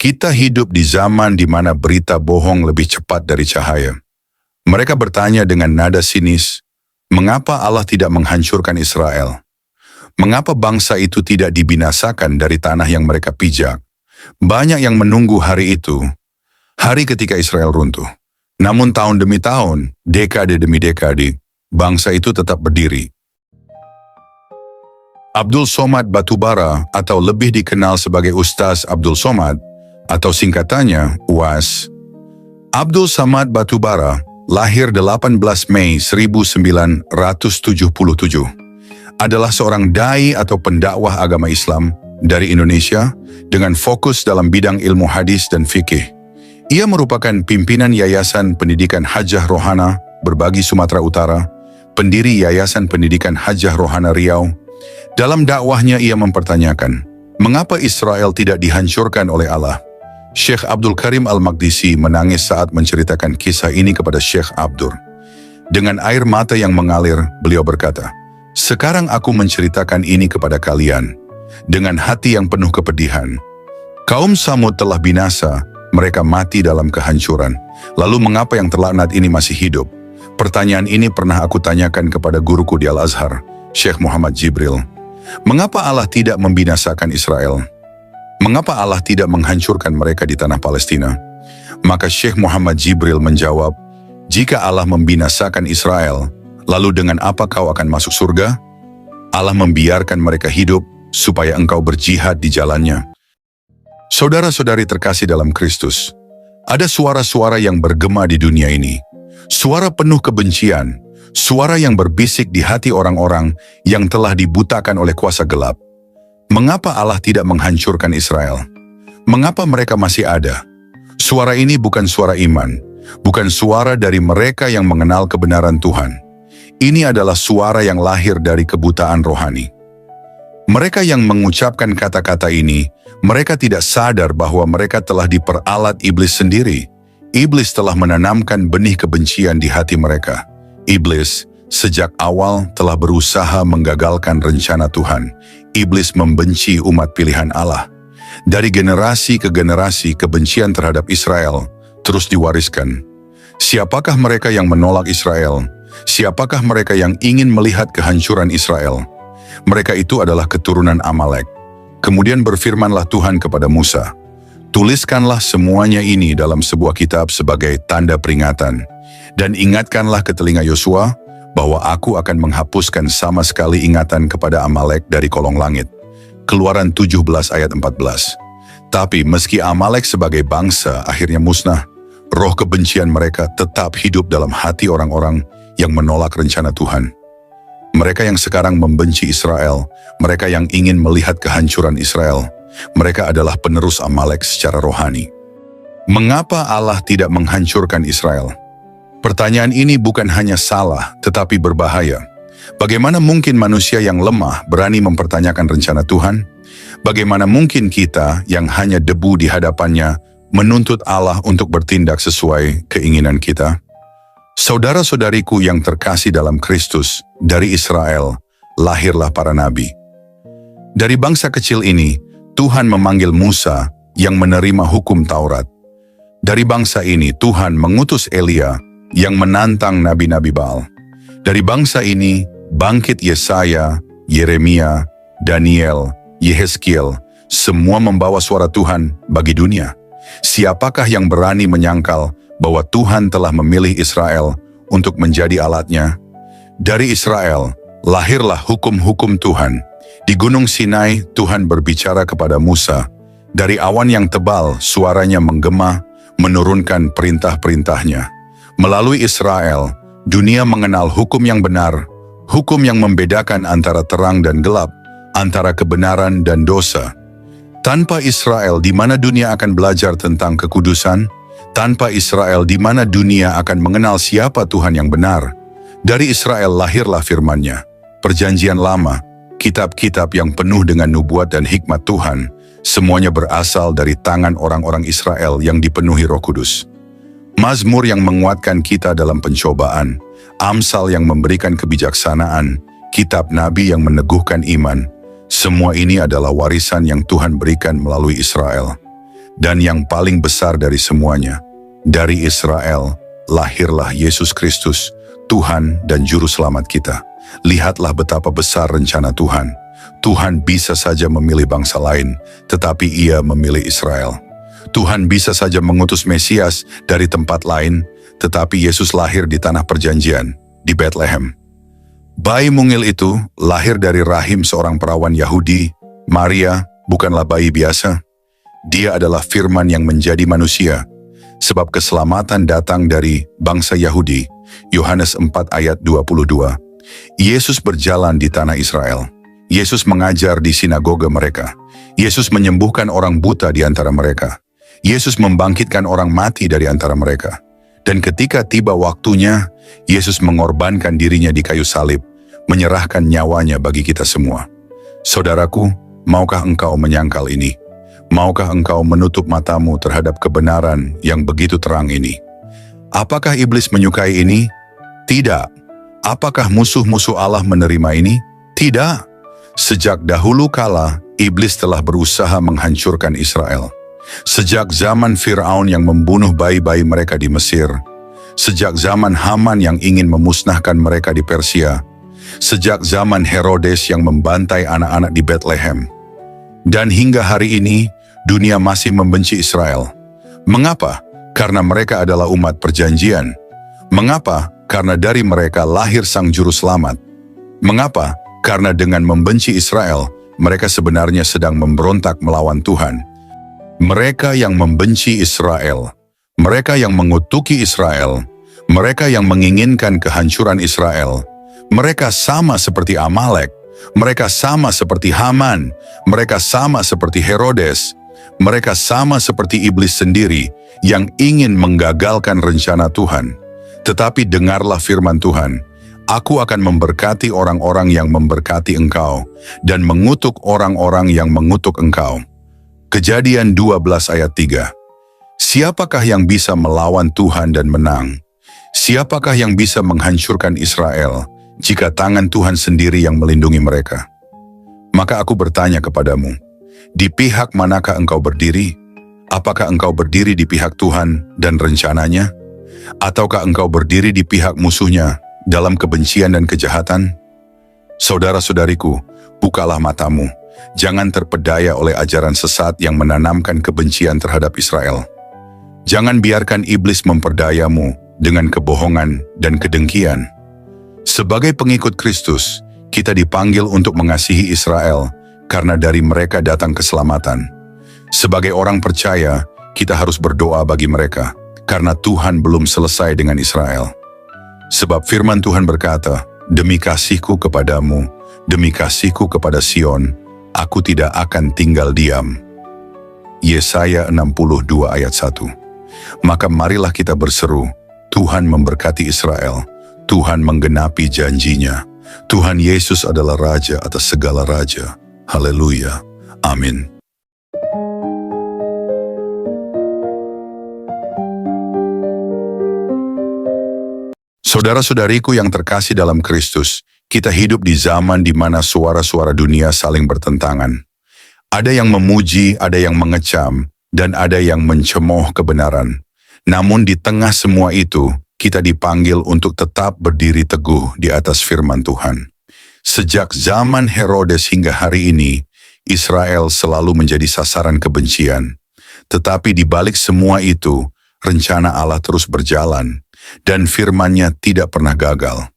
Kita hidup di zaman di mana berita bohong lebih cepat dari cahaya. Mereka bertanya dengan nada sinis, mengapa Allah tidak menghancurkan Israel? Mengapa bangsa itu tidak dibinasakan dari tanah yang mereka pijak? Banyak yang menunggu hari itu, hari ketika Israel runtuh. Namun tahun demi tahun, dekade demi dekade, bangsa itu tetap berdiri. Abdul Somad Batubara atau lebih dikenal sebagai Ustaz Abdul Somad atau singkatannya UAS. Abdul Samad Batubara lahir 18 Mei 1977. Adalah seorang dai atau pendakwah agama Islam dari Indonesia dengan fokus dalam bidang ilmu hadis dan fikih. Ia merupakan pimpinan Yayasan Pendidikan Hajah Rohana Berbagi Sumatera Utara, pendiri Yayasan Pendidikan Hajah Rohana Riau. Dalam dakwahnya ia mempertanyakan, mengapa Israel tidak dihancurkan oleh Allah? Syekh Abdul Karim Al-Maqdisi menangis saat menceritakan kisah ini kepada Syekh Abdur. Dengan air mata yang mengalir, beliau berkata, "Sekarang aku menceritakan ini kepada kalian dengan hati yang penuh kepedihan. Kaum Samud telah binasa, mereka mati dalam kehancuran. Lalu mengapa yang terlaknat ini masih hidup?" Pertanyaan ini pernah aku tanyakan kepada guruku di Al-Azhar, Syekh Muhammad Jibril. Mengapa Allah tidak membinasakan Israel? Mengapa Allah tidak menghancurkan mereka di tanah Palestina? Maka Syekh Muhammad Jibril menjawab, jika Allah membinasakan Israel, lalu dengan apa kau akan masuk surga? Allah membiarkan mereka hidup supaya engkau berjihad di jalannya. Saudara-saudari terkasih dalam Kristus, ada suara-suara yang bergema di dunia ini. Suara penuh kebencian, suara yang berbisik di hati orang-orang yang telah dibutakan oleh kuasa gelap. Mengapa Allah tidak menghancurkan Israel? Mengapa mereka masih ada? Suara ini bukan suara iman, bukan suara dari mereka yang mengenal kebenaran Tuhan. Ini adalah suara yang lahir dari kebutaan rohani. Mereka yang mengucapkan kata-kata ini, mereka tidak sadar bahwa mereka telah diperalat iblis sendiri. Iblis telah menanamkan benih kebencian di hati mereka. Iblis sejak awal telah berusaha menggagalkan rencana Tuhan. Iblis membenci umat pilihan Allah. Dari generasi ke generasi kebencian terhadap Israel terus diwariskan. Siapakah mereka yang menolak Israel? Siapakah mereka yang ingin melihat kehancuran Israel? Mereka itu adalah keturunan Amalek. Kemudian berfirmanlah Tuhan kepada Musa, "Tuliskanlah semuanya ini dalam sebuah kitab sebagai tanda peringatan, dan ingatkanlah ke telinga Yosua bahwa aku akan menghapuskan sama sekali ingatan kepada Amalek dari kolong langit." Keluaran 17 ayat 14. Tapi meski Amalek sebagai bangsa akhirnya musnah, roh kebencian mereka tetap hidup dalam hati orang-orang yang menolak rencana Tuhan. Mereka yang sekarang membenci Israel, mereka yang ingin melihat kehancuran Israel, mereka adalah penerus Amalek secara rohani. Mengapa Allah tidak menghancurkan Israel? Pertanyaan ini bukan hanya salah, tetapi berbahaya. Bagaimana mungkin manusia yang lemah berani mempertanyakan rencana Tuhan? Bagaimana mungkin kita yang hanya debu di hadapannya menuntut Allah untuk bertindak sesuai keinginan kita? Saudara-saudariku yang terkasih dalam Kristus, dari Israel lahirlah para nabi. Dari bangsa kecil ini, Tuhan memanggil Musa yang menerima hukum Taurat. Dari bangsa ini, Tuhan mengutus Elia yang menantang nabi-nabi Baal. Dari bangsa ini, bangkit Yesaya, Yeremia, Daniel, Yehezkiel, semua membawa suara Tuhan bagi dunia. Siapakah yang berani menyangkal bahwa Tuhan telah memilih Israel untuk menjadi alatnya? Dari Israel, lahirlah hukum-hukum Tuhan. Di Gunung Sinai, Tuhan berbicara kepada Musa. Dari awan yang tebal, suaranya menggema, menurunkan perintah-perintahnya. Melalui Israel, dunia mengenal hukum yang benar, hukum yang membedakan antara terang dan gelap, antara kebenaran dan dosa. Tanpa Israel, di mana dunia akan belajar tentang kekudusan? Tanpa Israel, di mana dunia akan mengenal siapa Tuhan yang benar? Dari Israel lahirlah firman-Nya. Perjanjian Lama, kitab-kitab yang penuh dengan nubuat dan hikmat Tuhan, semuanya berasal dari tangan orang-orang Israel yang dipenuhi Roh Kudus. Mazmur yang menguatkan kita dalam pencobaan, Amsal yang memberikan kebijaksanaan, kitab Nabi yang meneguhkan iman, semua ini adalah warisan yang Tuhan berikan melalui Israel. Dan yang paling besar dari semuanya, dari Israel, lahirlah Yesus Kristus, Tuhan dan Juru Selamat kita. Lihatlah betapa besar rencana Tuhan. Tuhan bisa saja memilih bangsa lain, tetapi Ia memilih Israel. Tuhan bisa saja mengutus Mesias dari tempat lain, tetapi Yesus lahir di tanah perjanjian, di Bethlehem. Bayi mungil itu lahir dari rahim seorang perawan Yahudi. Maria bukanlah bayi biasa. Dia adalah firman yang menjadi manusia, sebab keselamatan datang dari bangsa Yahudi. Yohanes 4 ayat 22. Yesus berjalan di tanah Israel. Yesus mengajar di sinagoga mereka. Yesus menyembuhkan orang buta di antara mereka. Yesus membangkitkan orang mati dari antara mereka. Dan ketika tiba waktunya, Yesus mengorbankan dirinya di kayu salib, menyerahkan nyawanya bagi kita semua. Saudaraku, maukah engkau menyangkal ini? Maukah engkau menutup matamu terhadap kebenaran yang begitu terang ini? Apakah iblis menyukai ini? Tidak. Apakah musuh-musuh Allah menerima ini? Tidak. Sejak dahulu kala, iblis telah berusaha menghancurkan Israel. Sejak zaman Firaun yang membunuh bayi-bayi mereka di Mesir, sejak zaman Haman yang ingin memusnahkan mereka di Persia, sejak zaman Herodes yang membantai anak-anak di Bethlehem, dan hingga hari ini, dunia masih membenci Israel. Mengapa? Karena mereka adalah umat perjanjian. Mengapa? Karena dari mereka lahir Sang Juru Selamat. Mengapa? Karena dengan membenci Israel, mereka sebenarnya sedang memberontak melawan Tuhan. Mereka yang membenci Israel, mereka yang mengutuki Israel, mereka yang menginginkan kehancuran Israel, mereka sama seperti Amalek, mereka sama seperti Haman, mereka sama seperti Herodes, mereka sama seperti iblis sendiri yang ingin menggagalkan rencana Tuhan. Tetapi dengarlah firman Tuhan, Aku akan memberkati orang-orang yang memberkati engkau, dan mengutuk orang-orang yang mengutuk engkau. Kejadian 12 ayat 3. Siapakah yang bisa melawan Tuhan dan menang? Siapakah yang bisa menghancurkan Israel, jika tangan Tuhan sendiri yang melindungi mereka? Maka aku bertanya kepadamu, di pihak manakah engkau berdiri? Apakah engkau berdiri di pihak Tuhan dan rencananya? Ataukah engkau berdiri di pihak musuhnya dalam kebencian dan kejahatan? Saudara-saudariku, bukalah matamu. Jangan terpedaya oleh ajaran sesat yang menanamkan kebencian terhadap Israel. Jangan biarkan iblis memperdayamu dengan kebohongan dan kedengkian. Sebagai pengikut Kristus, kita dipanggil untuk mengasihi Israel karena dari mereka datang keselamatan. Sebagai orang percaya, kita harus berdoa bagi mereka karena Tuhan belum selesai dengan Israel. Sebab firman Tuhan berkata, demi kasihku kepadamu, demi kasihku kepada Sion, aku tidak akan tinggal diam. Yesaya 62 ayat 1. Maka marilah kita berseru, Tuhan memberkati Israel, Tuhan menggenapi janjinya. Tuhan Yesus adalah Raja atas segala raja. Haleluya. Amin. Saudara-saudariku yang terkasih dalam Kristus, kita hidup di zaman di mana suara-suara dunia saling bertentangan. Ada yang memuji, ada yang mengecam, dan ada yang mencemooh kebenaran. Namun di tengah semua itu, kita dipanggil untuk tetap berdiri teguh di atas firman Tuhan. Sejak zaman Herodes hingga hari ini, Israel selalu menjadi sasaran kebencian. Tetapi di balik semua itu, rencana Allah terus berjalan, dan firman-Nya tidak pernah gagal.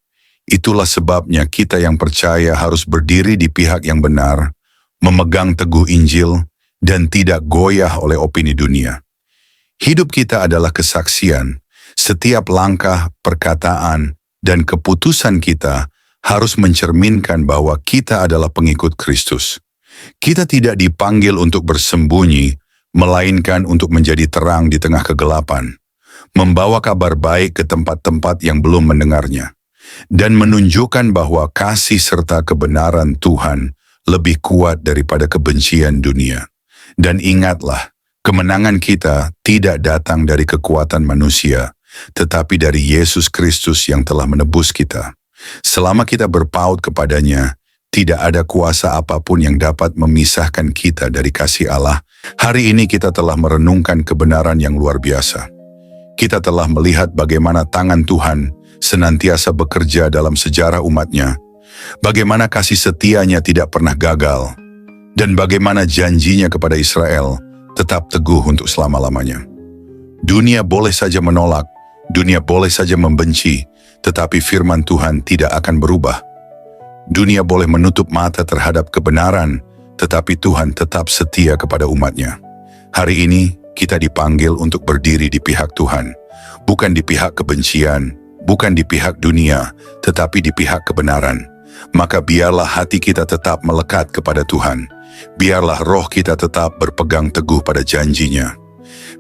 Itulah sebabnya kita yang percaya harus berdiri di pihak yang benar, memegang teguh Injil, dan tidak goyah oleh opini dunia. Hidup kita adalah kesaksian. Setiap langkah, perkataan, dan keputusan kita harus mencerminkan bahwa kita adalah pengikut Kristus. Kita tidak dipanggil untuk bersembunyi, melainkan untuk menjadi terang di tengah kegelapan, membawa kabar baik ke tempat-tempat yang belum mendengarnya, dan menunjukkan bahwa kasih serta kebenaran Tuhan lebih kuat daripada kebencian dunia. Dan ingatlah, kemenangan kita tidak datang dari kekuatan manusia, tetapi dari Yesus Kristus yang telah menebus kita. Selama kita berpaut kepadanya, Tidak ada kuasa apapun yang dapat memisahkan kita dari kasih Allah. Hari ini kita telah merenungkan kebenaran yang luar biasa. Kita telah melihat bagaimana tangan Tuhan senantiasa bekerja dalam sejarah umatnya, bagaimana kasih setianya tidak pernah gagal, dan bagaimana janjinya kepada Israel tetap teguh untuk selama-lamanya. Dunia boleh saja menolak, dunia boleh saja membenci, tetapi firman Tuhan tidak akan berubah. Dunia boleh menutup mata terhadap kebenaran, tetapi Tuhan tetap setia kepada umatnya. Hari ini kita dipanggil untuk berdiri di pihak Tuhan, bukan di pihak kebencian, bukan di pihak dunia, tetapi di pihak kebenaran. Maka biarlah hati kita tetap melekat kepada Tuhan. Biarlah roh kita tetap berpegang teguh pada janjinya.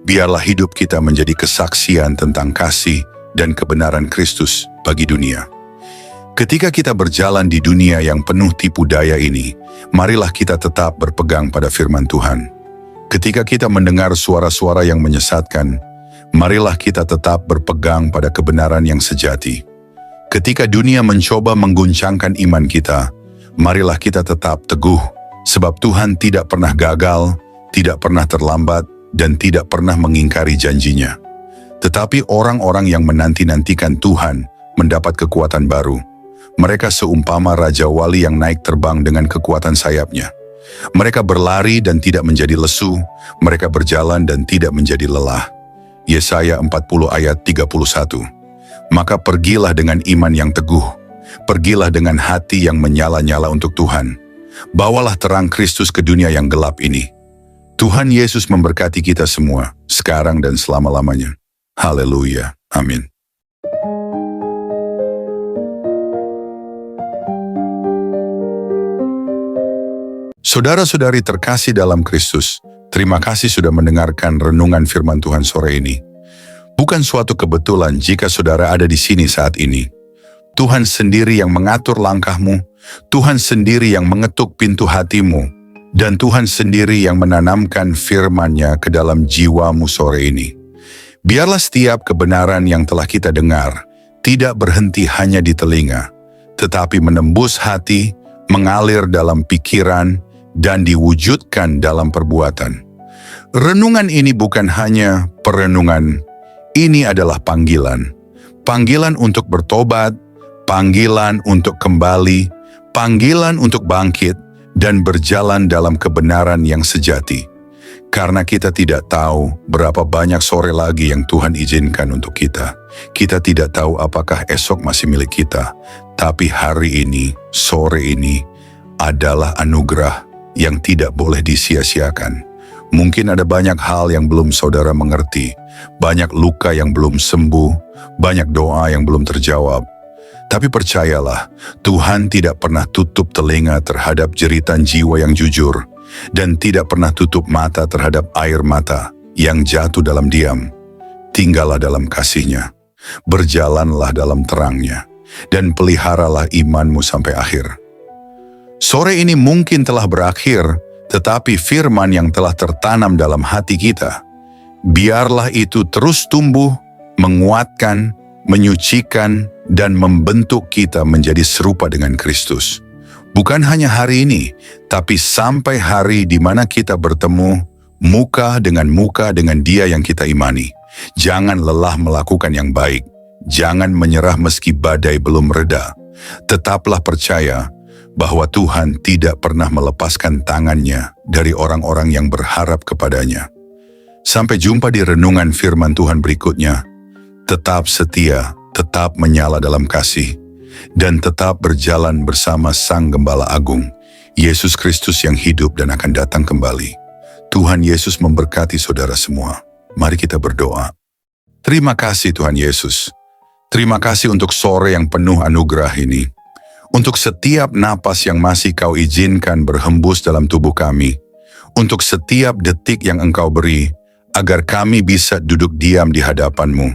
Biarlah hidup kita menjadi kesaksian tentang kasih dan kebenaran Kristus bagi dunia. Ketika kita berjalan di dunia yang penuh tipu daya ini, marilah kita tetap berpegang pada firman Tuhan. Ketika kita mendengar suara-suara yang menyesatkan, marilah kita tetap berpegang pada kebenaran yang sejati. Ketika dunia mencoba mengguncangkan iman kita, marilah kita tetap teguh, sebab Tuhan tidak pernah gagal, tidak pernah terlambat, dan tidak pernah mengingkari janjinya. Tetapi orang-orang yang menanti-nantikan Tuhan mendapat kekuatan baru. Mereka seumpama Raja Wali yang naik terbang dengan kekuatan sayapnya. Mereka berlari dan tidak menjadi lesu, mereka berjalan dan tidak menjadi lelah. Yesaya 40 ayat 31. Maka pergilah dengan iman yang teguh, pergilah dengan hati yang menyala-nyala untuk Tuhan. Bawalah terang Kristus ke dunia yang gelap ini. Tuhan Yesus memberkati kita semua, sekarang dan selama-lamanya. Haleluya. Amin. Saudara-saudari terkasih dalam Kristus, terima kasih sudah mendengarkan renungan firman Tuhan sore ini. Bukan suatu kebetulan jika saudara ada di sini saat ini. Tuhan sendiri yang mengatur langkahmu, Tuhan sendiri yang mengetuk pintu hatimu, dan Tuhan sendiri yang menanamkan firman-Nya ke dalam jiwamu sore ini. Biarlah setiap kebenaran yang telah kita dengar tidak berhenti hanya di telinga, tetapi menembus hati, mengalir dalam pikiran, dan diwujudkan dalam perbuatan. Renungan ini bukan hanya perenungan, ini adalah panggilan. Panggilan untuk bertobat, panggilan untuk kembali, panggilan untuk bangkit, dan berjalan dalam kebenaran yang sejati. Karena kita tidak tahu berapa banyak sore lagi yang Tuhan izinkan untuk kita. Kita tidak tahu apakah esok masih milik kita. Tapi hari ini, sore ini, adalah anugerah yang tidak boleh disia-siakan. Mungkin ada banyak hal yang belum saudara mengerti, banyak luka yang belum sembuh, banyak doa yang belum terjawab. Tapi percayalah, Tuhan tidak pernah tutup telinga terhadap jeritan jiwa yang jujur, dan tidak pernah tutup mata terhadap air mata yang jatuh dalam diam. Tinggallah dalam kasih-Nya, berjalanlah dalam terang-Nya, dan peliharalah imanmu sampai akhir. Sore ini mungkin telah berakhir, tetapi firman yang telah tertanam dalam hati kita, biarlah itu terus tumbuh, menguatkan, menyucikan, dan membentuk kita menjadi serupa dengan Kristus. Bukan hanya hari ini, tapi sampai hari di mana kita bertemu muka dengan Dia yang kita imani. Jangan lelah melakukan yang baik. Jangan menyerah meski badai belum reda. Tetaplah percaya bahwa Tuhan tidak pernah melepaskan tangan-Nya dari orang-orang yang berharap kepada-Nya. Sampai jumpa di renungan firman Tuhan berikutnya. Tetap setia, tetap menyala dalam kasih, dan tetap berjalan bersama Sang Gembala Agung, Yesus Kristus yang hidup dan akan datang kembali. Tuhan Yesus memberkati saudara semua. Mari kita berdoa. Terima kasih Tuhan Yesus. Terima kasih untuk sore yang penuh anugerah ini. Untuk setiap napas yang masih Kau izinkan berhembus dalam tubuh kami. Untuk setiap detik yang Engkau beri, agar kami bisa duduk diam di hadapan-Mu,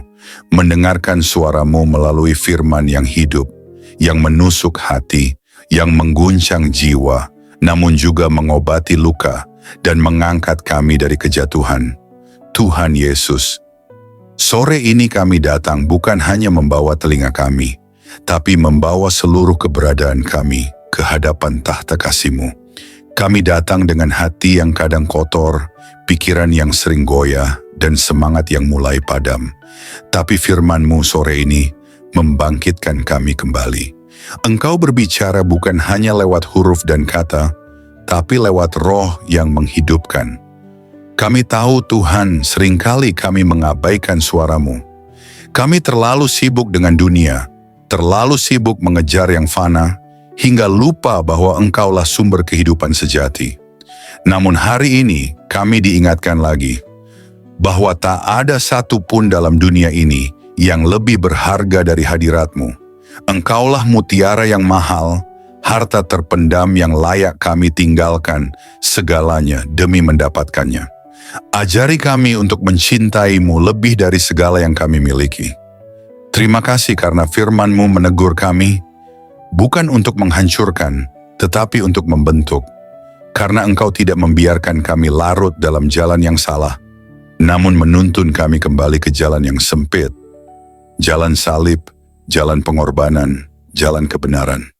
mendengarkan suara-Mu melalui firman yang hidup, yang menusuk hati, yang mengguncang jiwa, namun juga mengobati luka, dan mengangkat kami dari kejatuhan. Tuhan Yesus, sore ini kami datang bukan hanya membawa telinga kami, tapi membawa seluruh keberadaan kami ke hadapan tahta kasih-Mu. Kami datang dengan hati yang kadang kotor, pikiran yang sering goyah, dan semangat yang mulai padam. Tapi firman-Mu sore ini membangkitkan kami kembali. Engkau berbicara bukan hanya lewat huruf dan kata, tapi lewat roh yang menghidupkan. Kami tahu Tuhan, seringkali kami mengabaikan suara-Mu. Kami terlalu sibuk dengan dunia, terlalu sibuk mengejar yang fana, hingga lupa bahwa Engkaulah sumber kehidupan sejati. Namun hari ini kami diingatkan lagi, bahwa tak ada satu pun dalam dunia ini yang lebih berharga dari hadirat-Mu. Engkaulah mutiara yang mahal, harta terpendam yang layak kami tinggalkan segalanya demi mendapatkannya. Ajari kami untuk mencintai-Mu lebih dari segala yang kami miliki. Terima kasih karena firman-Mu menegur kami, bukan untuk menghancurkan, tetapi untuk membentuk. Karena Engkau tidak membiarkan kami larut dalam jalan yang salah, namun menuntun kami kembali ke jalan yang sempit, jalan salib, jalan pengorbanan, jalan kebenaran.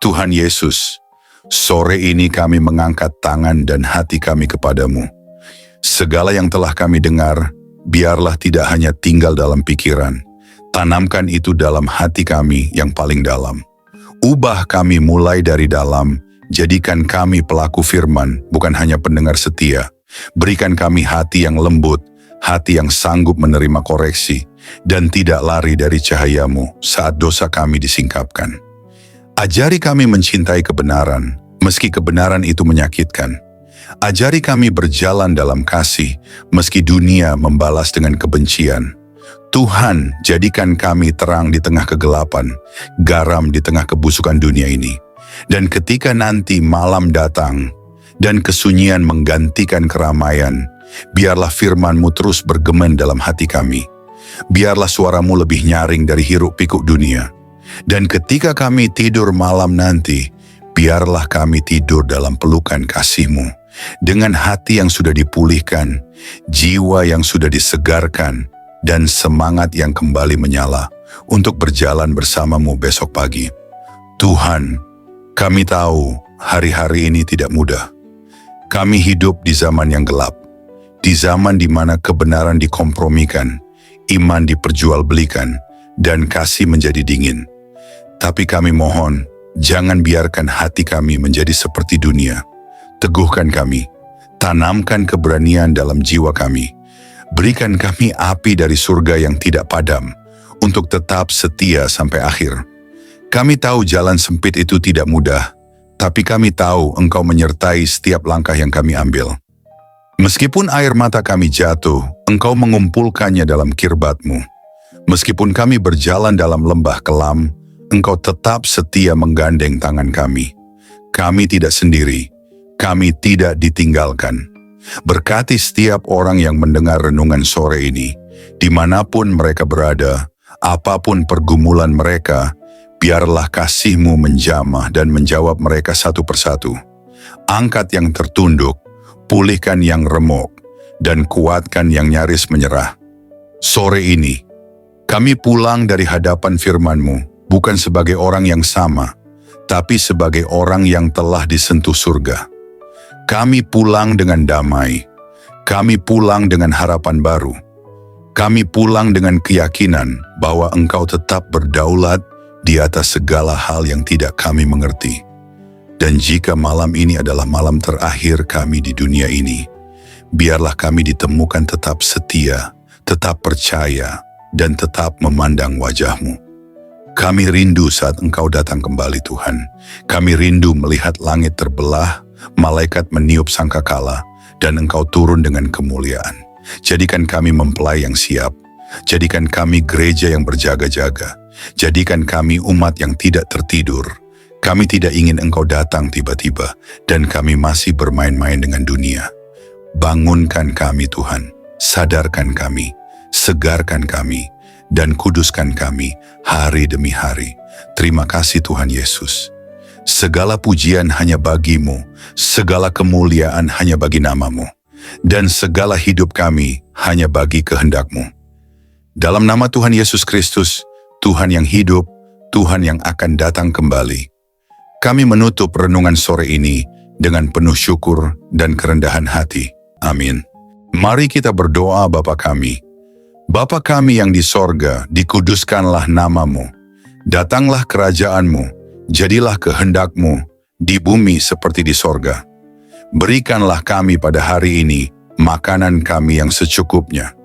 Tuhan Yesus, sore ini kami mengangkat tangan dan hati kami kepadamu. Segala yang telah kami dengar, biarlah tidak hanya tinggal dalam pikiran, tanamkan itu dalam hati kami yang paling dalam. Ubah kami mulai dari dalam, jadikan kami pelaku firman, bukan hanya pendengar setia. Berikan kami hati yang lembut, hati yang sanggup menerima koreksi, dan tidak lari dari cahaya-Mu saat dosa kami disingkapkan. Ajari kami mencintai kebenaran, meski kebenaran itu menyakitkan. Ajari kami berjalan dalam kasih, meski dunia membalas dengan kebencian. Tuhan, jadikan kami terang di tengah kegelapan, garam di tengah kebusukan dunia ini. Dan ketika nanti malam datang, dan kesunyian menggantikan keramaian, biarlah firman-Mu terus bergema dalam hati kami. Biarlah suara-Mu lebih nyaring dari hiruk-pikuk dunia. Dan ketika kami tidur malam nanti, biarlah kami tidur dalam pelukan kasih-Mu. Dengan hati yang sudah dipulihkan, jiwa yang sudah disegarkan, dan semangat yang kembali menyala untuk berjalan bersama-Mu besok pagi. Tuhan, kami tahu hari-hari ini tidak mudah. Kami hidup di zaman yang gelap, di zaman di mana kebenaran dikompromikan, iman diperjualbelikan, dan kasih menjadi dingin. Tapi kami mohon, jangan biarkan hati kami menjadi seperti dunia. Teguhkan kami, tanamkan keberanian dalam jiwa kami. Berikan kami api dari surga yang tidak padam, untuk tetap setia sampai akhir. Kami tahu jalan sempit itu tidak mudah, tapi kami tahu Engkau menyertai setiap langkah yang kami ambil. Meskipun air mata kami jatuh, Engkau mengumpulkannya dalam kirbat-Mu. Meskipun kami berjalan dalam lembah kelam, Engkau tetap setia menggandeng tangan kami. Kami tidak sendiri, kami tidak ditinggalkan. Berkati setiap orang yang mendengar renungan sore ini, dimanapun mereka berada, apapun pergumulan mereka, biarlah kasih-Mu menjamah dan menjawab mereka satu persatu. Angkat yang tertunduk, pulihkan yang remuk, dan kuatkan yang nyaris menyerah. Sore ini, kami pulang dari hadapan firman-Mu, bukan sebagai orang yang sama, tapi sebagai orang yang telah disentuh surga. Kami pulang dengan damai, kami pulang dengan harapan baru, kami pulang dengan keyakinan bahwa Engkau tetap berdaulat di atas segala hal yang tidak kami mengerti. Dan jika malam ini adalah malam terakhir kami di dunia ini, biarlah kami ditemukan tetap setia, tetap percaya, dan tetap memandang wajah-Mu. Kami rindu saat Engkau datang kembali Tuhan. Kami rindu melihat langit terbelah, malaikat meniup sangkakala, dan Engkau turun dengan kemuliaan. Jadikan kami mempelai yang siap. Jadikan kami gereja yang berjaga-jaga. Jadikan kami umat yang tidak tertidur. Kami tidak ingin Engkau datang tiba-tiba, dan kami masih bermain-main dengan dunia. Bangunkan kami Tuhan, sadarkan kami, segarkan kami, dan kuduskan kami hari demi hari. Terima kasih Tuhan Yesus. Segala pujian hanya bagi-Mu, segala kemuliaan hanya bagi nama-Mu, dan segala hidup kami hanya bagi kehendak-Mu. Dalam nama Tuhan Yesus Kristus, Tuhan yang hidup, Tuhan yang akan datang kembali, Kami menutup renungan sore ini dengan penuh syukur dan kerendahan hati. Amin. Mari kita berdoa. Bapa kami. Bapa kami yang di sorga, dikuduskanlah namamu. Datanglah kerajaanmu, jadilah kehendak-Mu di bumi seperti di sorga. Berikanlah kami pada hari ini makanan kami yang secukupnya.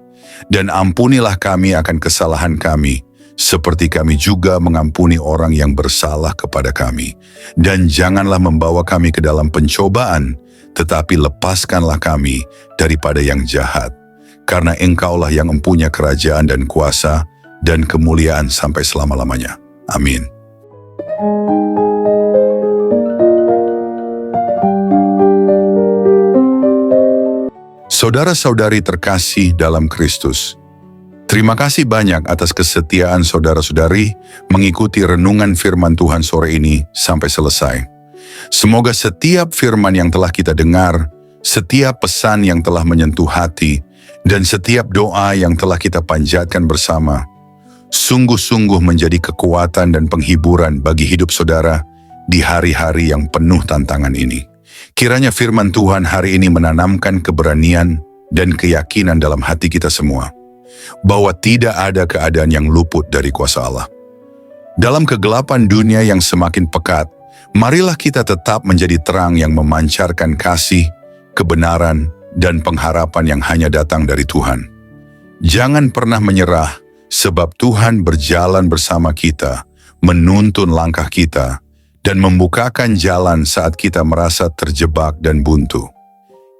Dan ampunilah kami akan kesalahan kami, seperti kami juga mengampuni orang yang bersalah kepada kami. Dan janganlah membawa kami ke dalam pencobaan, tetapi lepaskanlah kami daripada yang jahat. Karena Engkaulah yang mempunyai kerajaan dan kuasa dan kemuliaan sampai selama-lamanya. Amin. Saudara-saudari terkasih dalam Kristus, terima kasih banyak atas kesetiaan saudara-saudari mengikuti renungan firman Tuhan sore ini sampai selesai. Semoga setiap firman yang telah kita dengar, setiap pesan yang telah menyentuh hati, dan setiap doa yang telah kita panjatkan bersama, sungguh-sungguh menjadi kekuatan dan penghiburan bagi hidup saudara di hari-hari yang penuh tantangan ini. Kiranya firman Tuhan hari ini menanamkan keberanian dan keyakinan dalam hati kita semua, bahwa tidak ada keadaan yang luput dari kuasa Allah. Dalam kegelapan dunia yang semakin pekat, marilah kita tetap menjadi terang yang memancarkan kasih, kebenaran, dan pengharapan yang hanya datang dari Tuhan. Jangan pernah menyerah, sebab Tuhan berjalan bersama kita, menuntun langkah kita, dan membukakan jalan saat kita merasa terjebak dan buntu.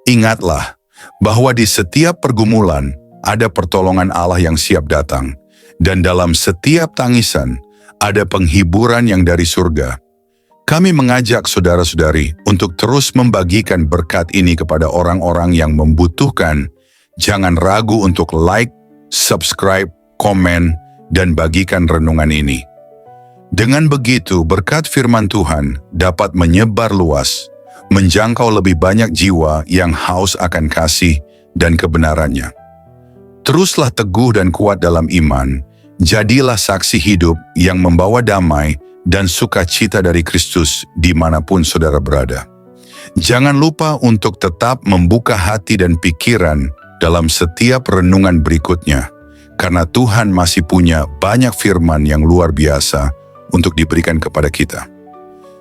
Ingatlah bahwa di setiap pergumulan ada pertolongan Allah yang siap datang, dan dalam setiap tangisan ada penghiburan yang dari surga. Kami mengajak saudara-saudari untuk terus membagikan berkat ini kepada orang-orang yang membutuhkan. Jangan ragu untuk like, subscribe, komen, dan bagikan renungan ini. Dengan begitu, berkat firman Tuhan dapat menyebar luas, menjangkau lebih banyak jiwa yang haus akan kasih dan kebenarannya. Teruslah teguh dan kuat dalam iman, jadilah saksi hidup yang membawa damai dan sukacita dari Kristus dimanapun saudara berada. Jangan lupa untuk tetap membuka hati dan pikiran dalam setiap renungan berikutnya, karena Tuhan masih punya banyak firman yang luar biasa untuk diberikan kepada kita.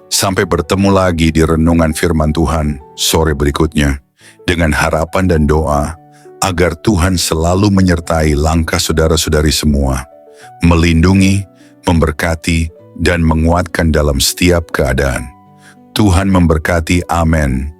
Sampai bertemu lagi di renungan firman Tuhan sore berikutnya, dengan harapan dan doa agar Tuhan selalu menyertai langkah saudara-saudari semua, melindungi, memberkati, dan menguatkan dalam setiap keadaan. Tuhan memberkati. Amin.